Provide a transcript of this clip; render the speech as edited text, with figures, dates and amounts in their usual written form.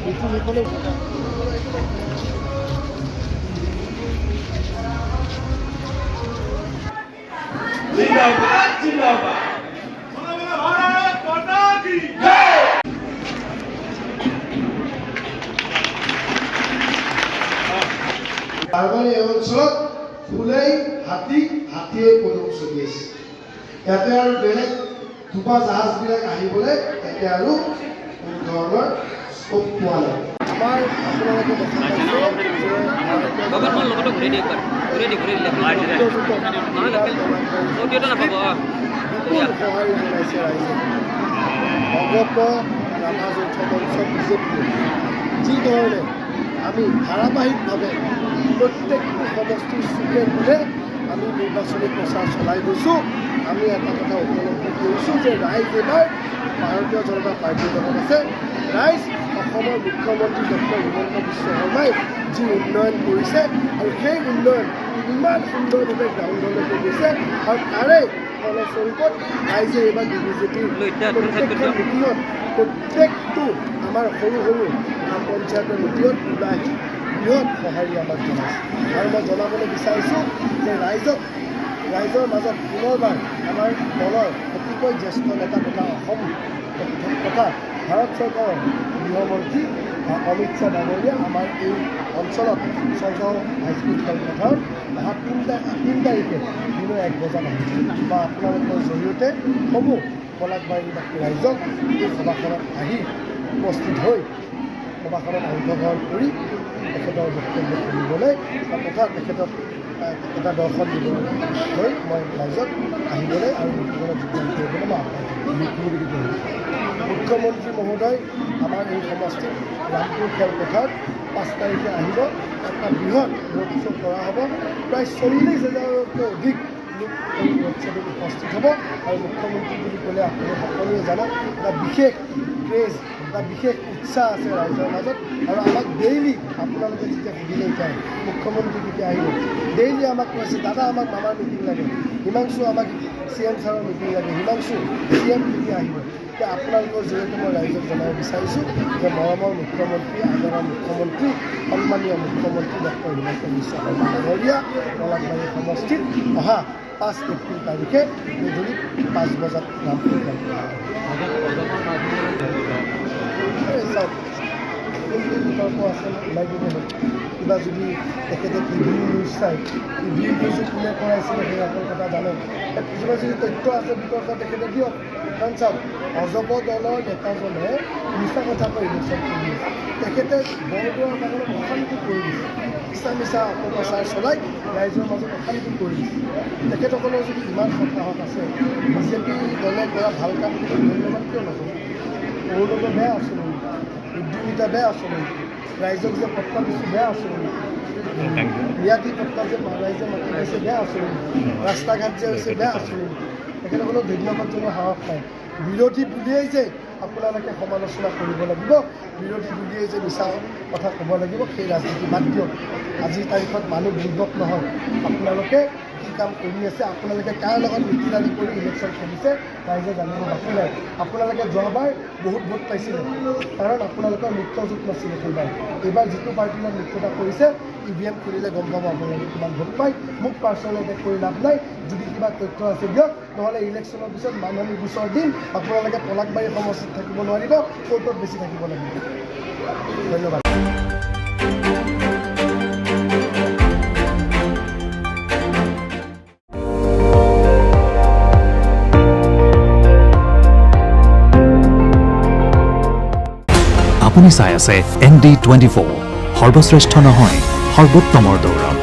এইটো সেইফালে जिंदाबाद जिंदाबाद भारत माता की जय। তাৰমানে এই অঞ্চলত ফুলেই হাতীয়ে পদক চলি আছে। ইয়াতে আৰু বেলেগ ধোপা জাহাজবিলাক আহিবলৈ ইয়াতে আৰু কোনো ধৰণৰ স্কোপ পোৱা নাই। আমাৰ আপোনালোকে দেখা পাইছে সঁহাৰি জনাইছে ৰাইজে। অগপ ৰাভা যৌথ মঞ্চ বিজেপি যিধৰণে আমি ধাৰাবাহিকভাৱে প্ৰত্যেকটো সমষ্টিৰ চুকে কোণে আমি নিৰ্বাচনী প্ৰচাৰ চলাই গৈছোঁ। আমি এটা কথা উপলব্ধি কৰিছোঁ যে ৰাইজ এইবাৰ ভাৰতীয় জনতা পাৰ্টীৰ লগত আছে। ৰাইজ অসমৰ মুখ্যমন্ত্ৰী ডক্টৰ হিমন্ত বিশ্ব শৰ্মাই যি উন্নয়ন কৰিছে আৰু সেই উন্নয়ন ইমান সুন্দৰভাৱে গ্ৰাউণ্ডলৈকে গৈছে আৰু তাৰে ফলস্বৰূপত ৰাইজে এইবাৰ বিজেপিৰ প্ৰত্যেকখন মিটিঙত প্ৰত্যেকটো আমাৰ সৰু সৰু গ্ৰাম পঞ্চায়তৰ মিটিঙত ওলাই আহি বৃহৎ সঁহাৰি আমাক জনাইছে। আৰু মই জনাবলৈ বিচাৰিছোঁ যে ৰাইজৰ মাজত পুনৰবাৰ আমাৰ দলৰ অতিকৈ জ্যেষ্ঠ নেতা তথা অসম তথা ভাৰত চৰকাৰৰ গৃহমন্ত্ৰী অমিত শ্বাহ ডাঙৰীয়া আমাৰ এই অঞ্চলত ছয়গাঁও হাইস্কুল খেলপথাৰত অহা 3 তাৰিখে দিনৰ 1 বজাত আহিছে। বা আপোনালোকৰ জৰিয়তে সমূহ পলাশবাৰীবাসী ৰাইজক এই সভাখনত আহি উপস্থিত হৈ সভাখনত অংশগ্ৰহণ কৰি তেখেতৰ বক্তব্য শুনিবলৈ তথা তেখেতক এটা দৰ্শন দিবলৈ মই ৰাইজক আহিবলৈ আৰু মিটিঙত যোগদান কৰিবলৈ মই মুখ্যমন্ত্ৰী কৰিছোঁ। মুখ্যমন্ত্ৰী মহোদয় আমাৰ এই সমষ্টিত ৰামপুৰ খেলপথাৰত 5 তাৰিখে আহিব। এটা বৃহৎ ৰোড শ্ব' কৰা হ'ব। প্ৰায় 40,000তকৈ অধিক লোক এই ৰোড শ্ব'টোত উপস্থিত হ'ব। আৰু মুখ্যমন্ত্ৰী বুলি ক'লে আপুনি সকলোৱে জানে এটা বিশেষ ক্ৰেজ, এটা বিশেষ উৎসাহ আছে ৰাইজৰ মাজত। আৰু আমাক ডেইলি আপোনালোকে যেতিয়া সুধিলে যায় মুখ্যমন্ত্ৰী কেতিয়া আহিব, ডেইলি আমাক কৈছে দাদা আমাক মামাৰ মিটিং লাগে, হিমাংশু আমাক CM ছাৰৰ মিটিং লাগে, হিমাংশু CM কেতিয়া আহিব। এতিয়া আপোনালোকৰ জৰিয়তে মই ৰাইজক জনাব বিচাৰিছোঁ যে মৰমৰ মুখ্যমন্ত্ৰী, আদৰৰ মুখ্যমন্ত্ৰী, সন্মানীয় মুখ্যমন্ত্ৰী ডক্টৰ হিমন্ত বিশ্ব শৰ্মা ডাঙৰীয়া পলাশবাৰী সমষ্টিত অহা 5 এপ্ৰিল তাৰিখে গধূলি 5 বজাত ৰামপুৰ চাওক কোনটো বিতৰ্ক আছে ওলাই দিব হ'ল। কিবা যদি তেখেতে TV নিউজ চাই, TV নিউজো কোনে কৰাইছিলে সেইসকল কথা জানে। কিছুমান যদি তথ্য আছে বিতৰ্ক তেখেতে দিয়ক। কাৰণ চাওক অজব দলৰ নেতাজনে মিছা কথা কৈ ইলেকশ্যন কৰি আছে। তেখেতে বৰদোৱাৰ কাৰণে অশান্তি কৰি দিছে, মিছা অপপ্ৰচাৰ চলাই ৰাইজৰ মাজত অশান্তি কৰি দিছে। তেখেতসকলৰ যদি ইমান সৎসাহস আছে, বিজেপি দলে কৰা ভাল কাম কৰি ধন্যবাদ কিয় নকৰে? অৰুণোদয় বেয়া আঁচনি, উদ্যোগিতা বেয়া আঁচনি, ৰাইজক যে পট্টা দিছোঁ বেয়া আঁচনি, ম্যাদী পট্টা যে ৰাইজে মাতি পাইছে বেয়া আঁচনি, ৰাস্তা ঘাট যে হৈছে বেয়া আঁচনি। তেখেতসকলক ধন্যবাদ জনোৱা সাহস পায়। বিৰোধী বুলিয়েই যে আপোনালোকে সমালোচনা কৰিব লাগিব, বিৰোধী বুলিয়েই যে মিছা কথা ক'ব লাগিব, সেই ৰাজনীতি বাদ দিয়ক। আজিৰ তাৰিখত মানুহ বুৰ্বক নহয়। আপোনালোকে কি কাম কৰি আছে, আপোনালোকে কাৰ লগত মিতিৰালি কৰি ইলেকশ্যন খেলিছে ৰাইজে জানিব বাকী নাই। আপোনালোকে যোৱাবাৰ বহুত ভোট পাইছিলে কাৰণ আপোনালোকৰ মিত্ৰজোঁট নাছিলে সেইবাৰ। এইবাৰ যিটো পাৰ্টিৰ লগত মিত্ৰতা কৰিছে EVM খুলিলে গম পাব আপোনালোকে কিমান ভোট পায়। মোক পাৰ্চনেল এটেক কৰি লাভ নাই। যদি কিবা তথ্য আছে দিয়ক, নহ'লে ইলেকশ্যনৰ পিছত মানহানি গোচৰ দিম। আপোনালোকে পলাশবাৰী সমষ্টিত থাকিব নোৱাৰিব, কোৰ্টত বেছি থাকিব লাগিব। ধন্যবাদ। আপুনি চাই আছে ND24, সৰ্বশ্ৰেষ্ঠ নহয় সৰ্বোত্তমৰ দৌৰত।